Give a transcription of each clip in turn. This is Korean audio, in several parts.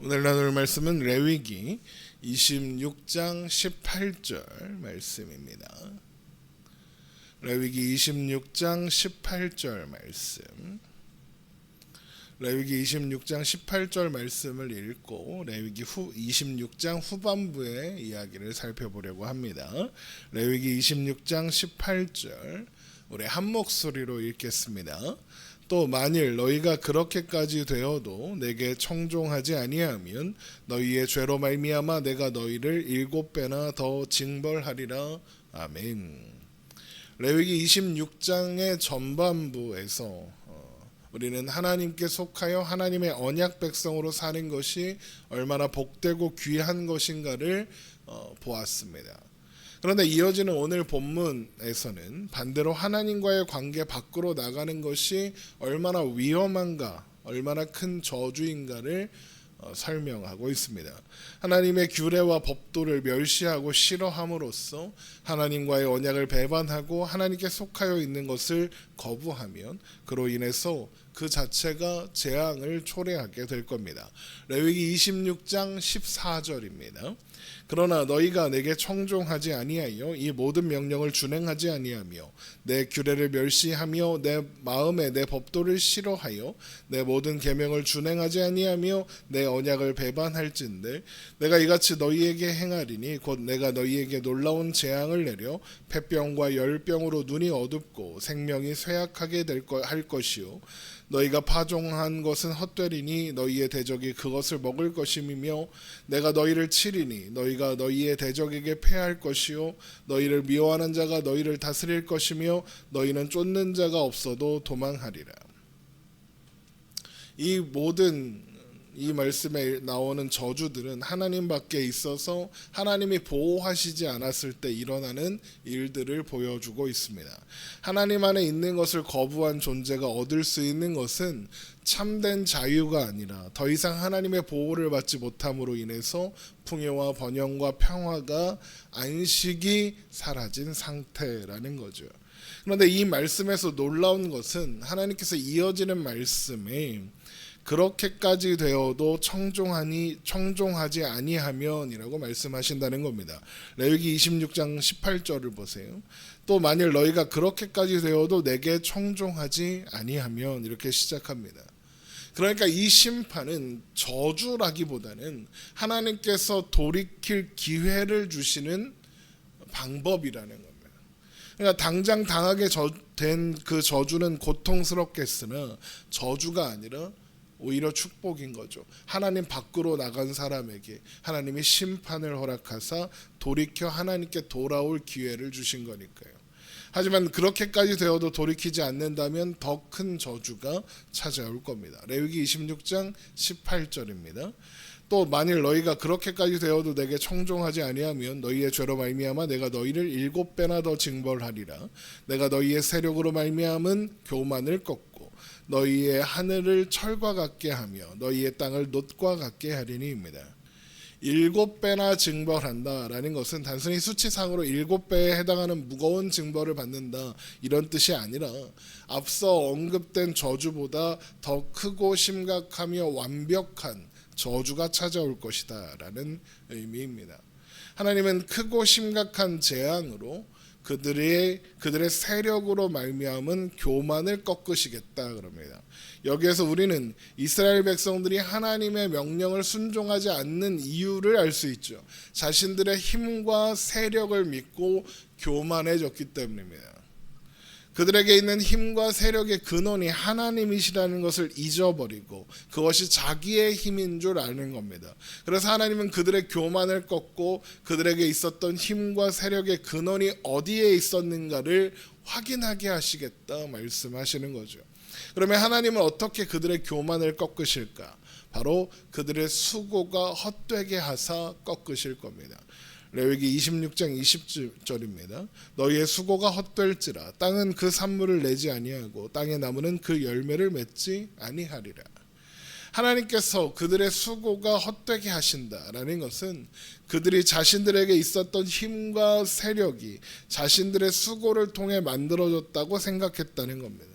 오늘 나눌 말씀은 레위기 26장 18절 말씀입니다. 레위기 26장 18절 말씀. 레위기 26장 18절 말씀을 읽고 레위기 26장 후반부의 이야기를 살펴보려고 합니다. 레위기 26장 18절 우리 한 목소리로 읽겠습니다. 또 만일 너희가 그렇게까지 되어도 내게 청종하지 아니하면 너희의 죄로 말미암아 내가 너희를 7배나 더 징벌하리라. 아멘. 레위기 26장의 전반부에서 우리는 하나님께 속하여 하나님의 언약 백성으로 사는 것이 얼마나 복되고 귀한 것인가를 보았습니다. 그런데 이어지는 오늘 본문에서는 반대로 하나님과의 관계 밖으로 나가는 것이 얼마나 위험한가, 얼마나 큰 저주인가를 설명하고 있습니다. 하나님의 규례와 법도를 멸시하고 싫어함으로써 하나님과의 언약을 배반하고 하나님께 속하여 있는 것을 거부하면 그로 인해서 그 자체가 재앙을 초래하게 될 겁니다. 레위기 26장 14절입니다. 그러나 너희가 내게 청종하지 아니하여 이 모든 명령을 준행하지 아니하며 내 규례를 멸시하며 내 마음에 내 법도를 싫어하여 내 모든 계명을 준행하지 아니하며 내 언약을 배반할진대 내가 이같이 너희에게 행하리니 곧 내가 너희에게 놀라운 재앙을 내려 폐병과 열병으로 눈이 어둡고 생명이 쇠약하게 할 것이요 너희가 파종한 것은 헛되리니 너희의 대적이 그것을 먹을 것임이며 내가 너희를 치리니 너희가 너희의 대적에게 패할 것이요 너희를 미워하는 자가 너희를 다스릴 것이며 너희는 쫓는 자가 없어도 도망하리라. 이 모든 이 말씀에 나오는 저주들은 하나님 밖에 있어서 하나님이 보호하시지 않았을 때 일어나는 일들을 보여주고 있습니다. 하나님 안에 있는 것을 거부한 존재가 얻을 수 있는 것은 참된 자유가 아니라 더 이상 하나님의 보호를 받지 못함으로 인해서 풍요와 번영과 평화가 안식이 사라진 상태라는 거죠. 그런데 이 말씀에서 놀라운 것은 하나님께서 이어지는 말씀에 그렇게까지 되어도 청종하지 아니하면이라고 말씀하신다는 겁니다. 레위기 26장 18절을 보세요. 또 만일 너희가 그렇게까지 되어도 내게 청종하지 아니하면 이렇게 시작합니다. 그러니까 이 심판은 저주라기보다는 하나님께서 돌이킬 기회를 주시는 방법이라는 겁니다. 그러니까 당장 당하게 된 그 저주는 고통스럽겠으나 저주가 아니라 오히려 축복인 거죠. 하나님 밖으로 나간 사람에게 하나님이 심판을 허락하사 돌이켜 하나님께 돌아올 기회를 주신 거니까요. 하지만 그렇게까지 되어도 돌이키지 않는다면 더 큰 저주가 찾아올 겁니다. 레위기 26장 18절입니다. 또 만일 너희가 그렇게까지 되어도 내게 청종하지 아니하면 너희의 죄로 말미암아 내가 너희를 7배나 더 징벌하리라. 내가 너희의 세력으로 말미암은 교만을 꺾고 너희의 하늘을 철과 같게 하며 너희의 땅을 놋과 같게 하리니입니다. 7배나 징벌한다라는 것은 단순히 수치상으로 7배에 해당하는 무거운 징벌을 받는다 이런 뜻이 아니라 앞서 언급된 저주보다 더 크고 심각하며 완벽한 저주가 찾아올 것이다 라는 의미입니다. 하나님은 크고 심각한 재앙으로 그들의 세력으로 말미암은 교만을 꺾으시겠다 그럽니다. 여기에서 우리는 이스라엘 백성들이 하나님의 명령을 순종하지 않는 이유를 알 수 있죠. 자신들의 힘과 세력을 믿고 교만해졌기 때문입니다. 그들에게 있는 힘과 세력의 근원이 하나님이시라는 것을 잊어버리고 그것이 자기의 힘인 줄 아는 겁니다. 그래서 하나님은 그들의 교만을 꺾고 그들에게 있었던 힘과 세력의 근원이 어디에 있었는가를 확인하게 하시겠다 말씀하시는 거죠. 그러면 하나님은 어떻게 그들의 교만을 꺾으실까? 바로 그들의 수고가 헛되게 하사 꺾으실 겁니다. 레위기 26장 20절입니다. 너희의 수고가 헛될지라 땅은 그 산물을 내지 아니하고 땅의 나무는 그 열매를 맺지 아니하리라. 하나님께서 그들의 수고가 헛되게 하신다라는 것은 그들이 자신들에게 있었던 힘과 세력이 자신들의 수고를 통해 만들어졌다고 생각했다는 겁니다.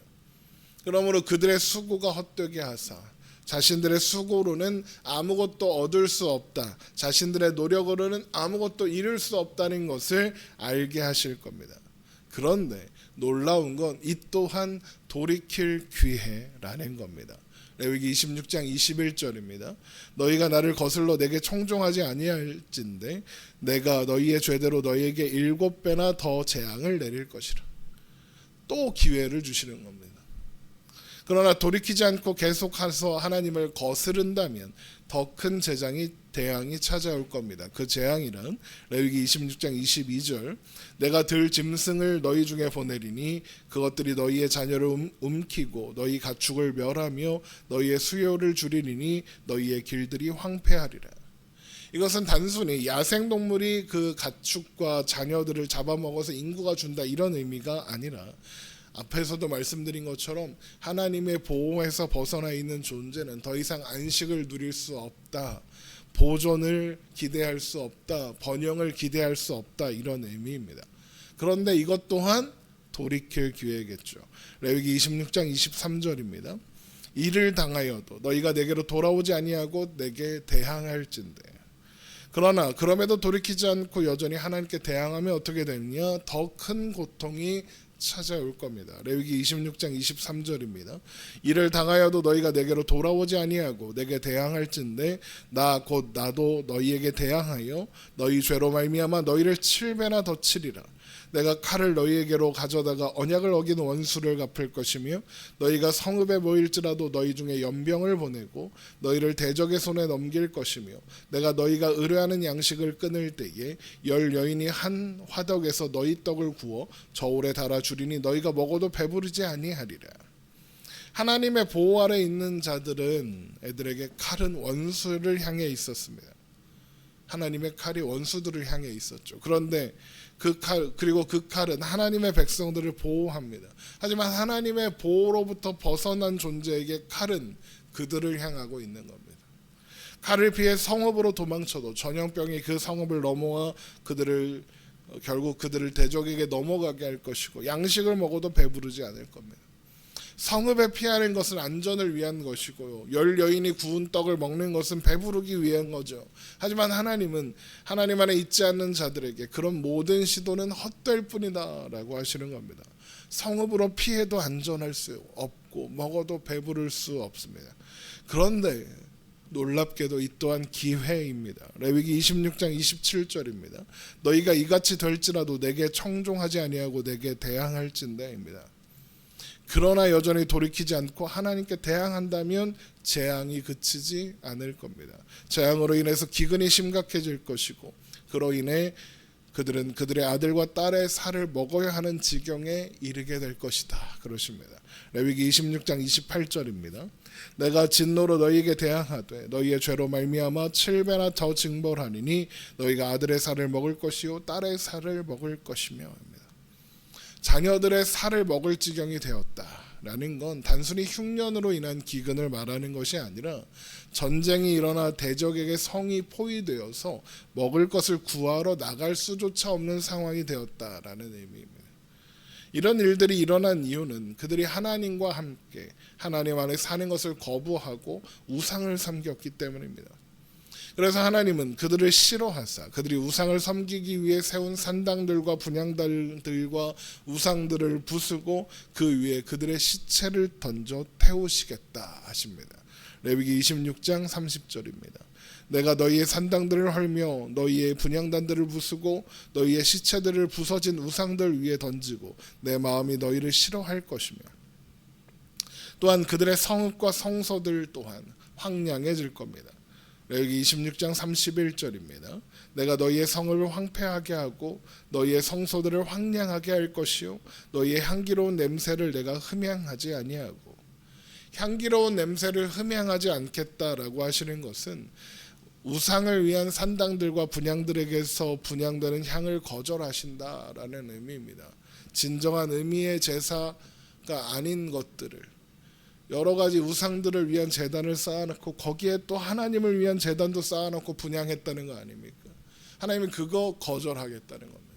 그러므로 그들의 수고가 헛되게 하사 자신들의 수고로는 아무것도 얻을 수 없다. 자신들의 노력으로는 아무것도 이룰 수 없다는 것을 알게 하실 겁니다. 그런데 놀라운 건 이 또한 돌이킬 기회라는 겁니다. 레위기 26장 21절입니다. 너희가 나를 거슬러 내게 청종하지 아니할진대 내가 너희의 죄대로 너희에게 7배나 더 재앙을 내릴 것이라. 또 기회를 주시는 겁니다. 그러나 돌이키지 않고 계속해서 하나님을 거스른다면 더 큰 재앙이 찾아올 겁니다. 그 재앙이란 레위기 26장 22절 내가 들 짐승을 너희 중에 보내리니 그것들이 너희의 자녀를 움키고 너희 가축을 멸하며 너희의 수요를 줄이리니 너희의 길들이 황폐하리라. 이것은 단순히 야생동물이 그 가축과 자녀들을 잡아먹어서 인구가 준다 이런 의미가 아니라 앞에서도 말씀드린 것처럼 하나님의 보호에서 벗어나 있는 존재는 더 이상 안식을 누릴 수 없다. 보존을 기대할 수 없다. 번영을 기대할 수 없다. 이런 의미입니다. 그런데 이것 또한 돌이킬 기회겠죠. 레위기 26장 23절입니다. 이를 당하여도 너희가 내게로 돌아오지 아니하고 내게 대항할진대. 그러나 그럼에도 돌이키지 않고 여전히 하나님께 대항하면 어떻게 되느냐? 더 큰 고통이 찾아올 겁니다. 레위기 26장 23절입니다. 이를 당하여도 너희가 내게로 돌아오지 아니하고 내게 대항할진대 나 곧 나도 너희에게 대항하여 너희 죄로 말미암아 너희를 7배나 더 치리라. 내가 칼을 너희에게로 가져다가 언약을 어긴 원수를 갚을 것이며 너희가 성읍에 모일지라도 너희 중에 연병을 보내고 너희를 대적의 손에 넘길 것이며 내가 너희가 의뢰하는 양식을 끊을 때에 10 여인이 한 화덕에서 너희 떡을 구워 저울에 달아 주리니 너희가 먹어도 배부르지 아니하리라. 하나님의 보호 아래 있는 자들은 애들에게 칼은 원수를 향해 있었습니다. 하나님의 칼이 원수들을 향해 있었죠. 그런데 그 칼은 하나님의 백성들을 보호합니다. 하지만 하나님의 보호로부터 벗어난 존재에게 칼은 그들을 향하고 있는 겁니다. 칼을 피해 성읍으로 도망쳐도 전염병이 그 성읍을 넘어와 결국 그들을 대적에게 넘어가게 할 것이고 양식을 먹어도 배부르지 않을 겁니다. 성읍에 피하는 것은 안전을 위한 것이고요. 10 여인이 구운 떡을 먹는 것은 배부르기 위한 거죠. 하지만 하나님은 하나님 안에 있지 않는 자들에게 그런 모든 시도는 헛될 뿐이다 라고 하시는 겁니다. 성읍으로 피해도 안전할 수 없고 먹어도 배부를 수 없습니다. 그런데 놀랍게도 이 또한 기회입니다. 레위기 26장 27절입니다. 너희가 이같이 될지라도 내게 청종하지 아니하고 내게 대항할진대입니다. 그러나 여전히 돌이키지 않고 하나님께 대항한다면 재앙이 그치지 않을 겁니다. 재앙으로 인해서 기근이 심각해질 것이고 그로 인해 그들은 그들의 아들과 딸의 살을 먹어야 하는 지경에 이르게 될 것이다. 그러십니다. 레위기 26장 28절입니다. 내가 진노로 너희에게 대항하되 너희의 죄로 말미암아 7배나 더 징벌하리니 너희가 아들의 살을 먹을 것이요 딸의 살을 먹을 것이며 자녀들의 살을 먹을 지경이 되었다라는 건 단순히 흉년으로 인한 기근을 말하는 것이 아니라 전쟁이 일어나 대적에게 성이 포위되어서 먹을 것을 구하러 나갈 수조차 없는 상황이 되었다라는 의미입니다. 이런 일들이 일어난 이유는 그들이 하나님과 함께 하나님 안에 사는 것을 거부하고 우상을 섬겼기 때문입니다. 그래서 하나님은 그들을 싫어하사 그들이 우상을 섬기기 위해 세운 산당들과 분향단들과 우상들을 부수고 그 위에 그들의 시체를 던져 태우시겠다 하십니다. 레위기 26장 30절입니다. 내가 너희의 산당들을 헐며 너희의 분향단들을 부수고 너희의 시체들을 부서진 우상들 위에 던지고 내 마음이 너희를 싫어할 것이며 또한 그들의 성읍과 성소들 또한 황량해질 겁니다. 레위기 26장 31절입니다. 내가 너희의 성읍을 황폐하게 하고 너희의 성소들을 황량하게 할 것이요 너희의 향기로운 냄새를 내가 흠향하지 아니하고 향기로운 냄새를 흠향하지 않겠다라고 하시는 것은 우상을 위한 산당들과 분향들에게서 분향되는 향을 거절하신다라는 의미입니다. 진정한 의미의 제사가 아닌 것들을 여러 가지 우상들을 위한 제단을 쌓아놓고 거기에 또 하나님을 위한 제단도 쌓아놓고 분향했다는 거 아닙니까? 하나님은 그거 거절하겠다는 겁니다.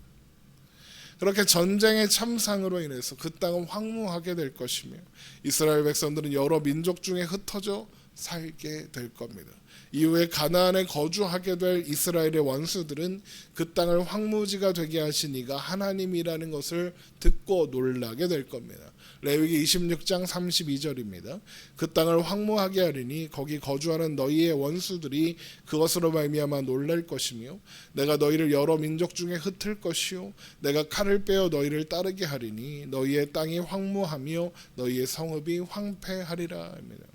그렇게 전쟁의 참상으로 인해서 그 땅은 황무하게 될 것이며 이스라엘 백성들은 여러 민족 중에 흩어져 살게 될 겁니다. 이후에 가나안에 거주하게 될 이스라엘의 원수들은 그 땅을 황무지가 되게 하신 이가 하나님이라는 것을 듣고 놀라게 될 겁니다. 레위기 26장 32절입니다. 그 땅을 황무하게 하리니 거기 거주하는 너희의 원수들이 그것으로 말미암아 놀랄 것이며 내가 너희를 여러 민족 중에 흩을 것이요 내가 칼을 빼어 너희를 따르게 하리니 너희의 땅이 황무하며 너희의 성읍이 황폐하리라 합니다.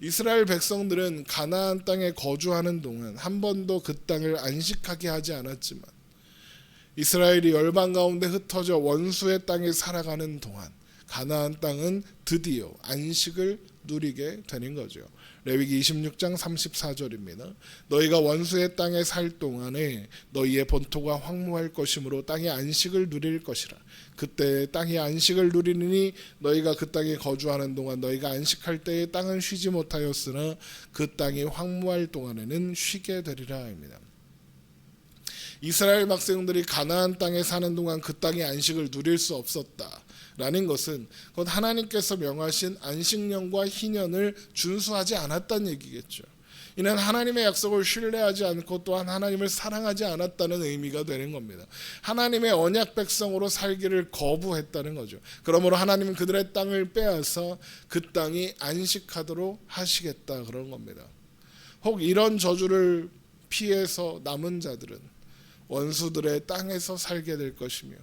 이스라엘 백성들은 가나안 땅에 거주하는 동안 한 번도 그 땅을 안식하게 하지 않았지만 이스라엘이 열방 가운데 흩어져 원수의 땅에 살아가는 동안 가나안 땅은 드디어 안식을 누리게 되는 거죠. 레위기 26장 34절입니다. 너희가 원수의 땅에 살 동안에 너희의 본토가 황무할 것이므로 땅의 안식을 누릴 것이라. 그때 땅이 안식을 누리니 너희가 그 땅에 거주하는 동안 너희가 안식할 때에 땅은 쉬지 못하였으나 그 땅이 황무할 동안에는 쉬게 되리라 합니다. 이스라엘 백성들이 가나안 땅에 사는 동안 그 땅의 안식을 누릴 수 없었다라는 것은 곧 하나님께서 명하신 안식년과 희년을 준수하지 않았다는 얘기겠죠. 이는 하나님의 약속을 신뢰하지 않고 또한 하나님을 사랑하지 않았다는 의미가 되는 겁니다. 하나님의 언약 백성으로 살기를 거부했다는 거죠. 그러므로 하나님은 그들의 땅을 빼앗아 그 땅이 안식하도록 하시겠다 그런 겁니다. 혹 이런 저주를 피해서 남은 자들은 원수들의 땅에서 살게 될 것이며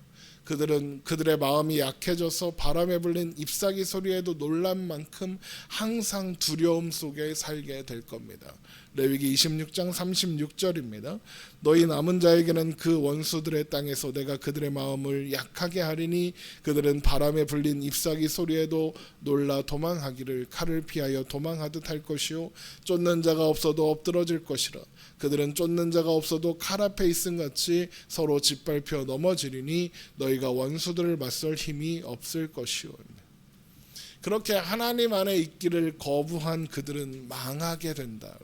그들은 그들의 마음이 약해져서 바람에 불린 잎사귀 소리에도 놀란 만큼 항상 두려움 속에 살게 될 겁니다. 레위기 26장 36절입니다. 너희 남은 자에게는 그 원수들의 땅에서 내가 그들의 마음을 약하게 하리니 그들은 바람에 불린 잎사귀 소리에도 놀라 도망하기를 칼을 피하여 도망하듯 할 것이요 쫓는 자가 없어도 엎드러질 것이라. 그들은 쫓는 자가 없어도 칼 앞에 있음 같이 서로 짓밟혀 넘어지리니 너희가 원수들을 맞설 힘이 없을 것이요. 그렇게 하나님 안에 있기를 거부한 그들은 망하게 된다.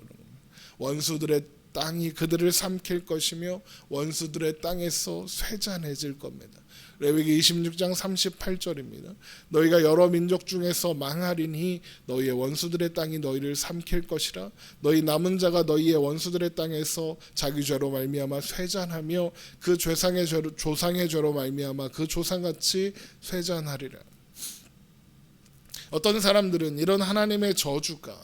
원수들의 땅이 그들을 삼킬 것이며 원수들의 땅에서 쇠잔해질 겁니다. 레위기 26장 38절입니다. 너희가 여러 민족 중에서 망하리니 너희의 원수들의 땅이 너희를 삼킬 것이라. 너희 남은 자가 너희의 원수들의 땅에서 자기 죄로 말미암아 쇠잔하며 그 조상의 죄로 말미암아 그 조상같이 쇠잔하리라. 어떤 사람들은 이런 하나님의 저주가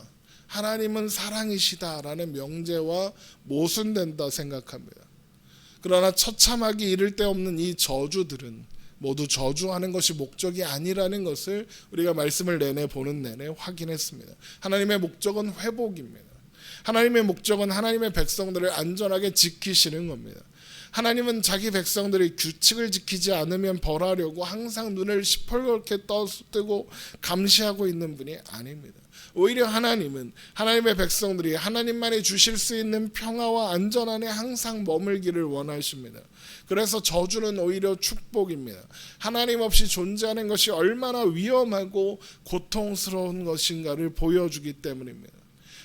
하나님은 사랑이시다라는 명제와 모순된다 생각합니다. 그러나 처참하기 이를 데 없는 이 저주들은 모두 저주하는 것이 목적이 아니라는 것을 우리가 말씀을 내내 보는 내내 확인했습니다. 하나님의 목적은 회복입니다. 하나님의 목적은 하나님의 백성들을 안전하게 지키시는 겁니다. 하나님은 자기 백성들이 규칙을 지키지 않으면 벌하려고 항상 눈을 시퍼렇게 뜨고 감시하고 있는 분이 아닙니다. 오히려 하나님은 하나님의 백성들이 하나님만이 주실 수 있는 평화와 안전 안에 항상 머물기를 원하십니다. 그래서 저주는 오히려 축복입니다. 하나님 없이 존재하는 것이 얼마나 위험하고 고통스러운 것인가를 보여주기 때문입니다.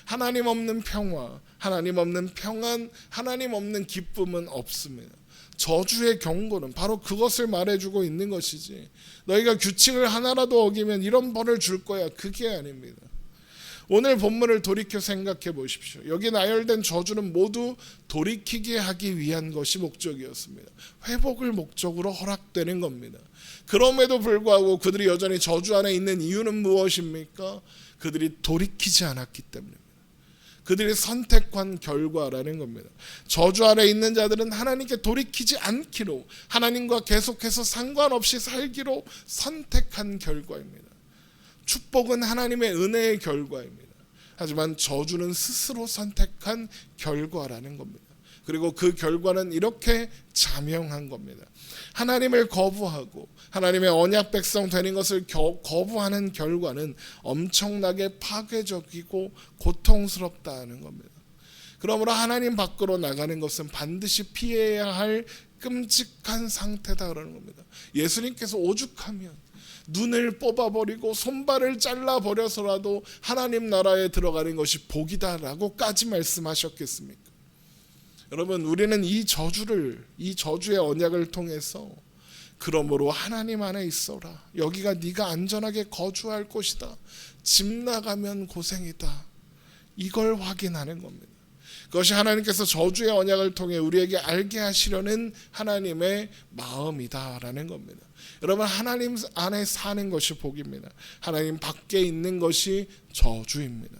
하나님 없는 평화, 하나님 없는 평안, 하나님 없는 기쁨은 없습니다. 저주의 경고는 바로 그것을 말해주고 있는 것이지 너희가 규칙을 하나라도 어기면 이런 벌을 줄 거야 그게 아닙니다. 오늘 본문을 돌이켜 생각해 보십시오. 여기 나열된 저주는 모두 돌이키게 하기 위한 것이 목적이었습니다. 회복을 목적으로 허락되는 겁니다. 그럼에도 불구하고 그들이 여전히 저주 안에 있는 이유는 무엇입니까? 그들이 돌이키지 않았기 때문입니다. 그들이 선택한 결과라는 겁니다. 저주 아래 있는 자들은 하나님께 돌이키지 않기로 하나님과 계속해서 상관없이 살기로 선택한 결과입니다. 축복은 하나님의 은혜의 결과입니다. 하지만 저주는 스스로 선택한 결과라는 겁니다. 그리고 그 결과는 이렇게 자명한 겁니다. 하나님을 거부하고 하나님의 언약 백성 되는 것을 거부하는 결과는 엄청나게 파괴적이고 고통스럽다는 겁니다. 그러므로 하나님 밖으로 나가는 것은 반드시 피해야 할 끔찍한 상태다라는 겁니다. 예수님께서 오죽하면 눈을 뽑아버리고 손발을 잘라버려서라도 하나님 나라에 들어가는 것이 복이다라고까지 말씀하셨겠습니까? 여러분, 우리는 이 저주의 언약을 통해서 그러므로 하나님 안에 있어라. 여기가 네가 안전하게 거주할 곳이다. 집 나가면 고생이다. 이걸 확인하는 겁니다. 그것이 하나님께서 저주의 언약을 통해 우리에게 알게 하시려는 하나님의 마음이다라는 겁니다. 여러분, 하나님 안에 사는 것이 복입니다. 하나님 밖에 있는 것이 저주입니다.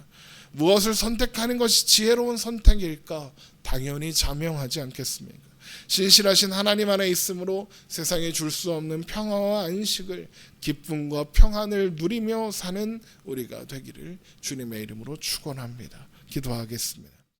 무엇을 선택하는 것이 지혜로운 선택일까? 당연히 자명하지 않겠습니까? 신실하신 하나님 안에 있으므로 세상에 줄 수 없는 평화와 안식을, 기쁨과 평안을 누리며 사는 우리가 되기를 주님의 이름으로 축원합니다. 기도하겠습니다.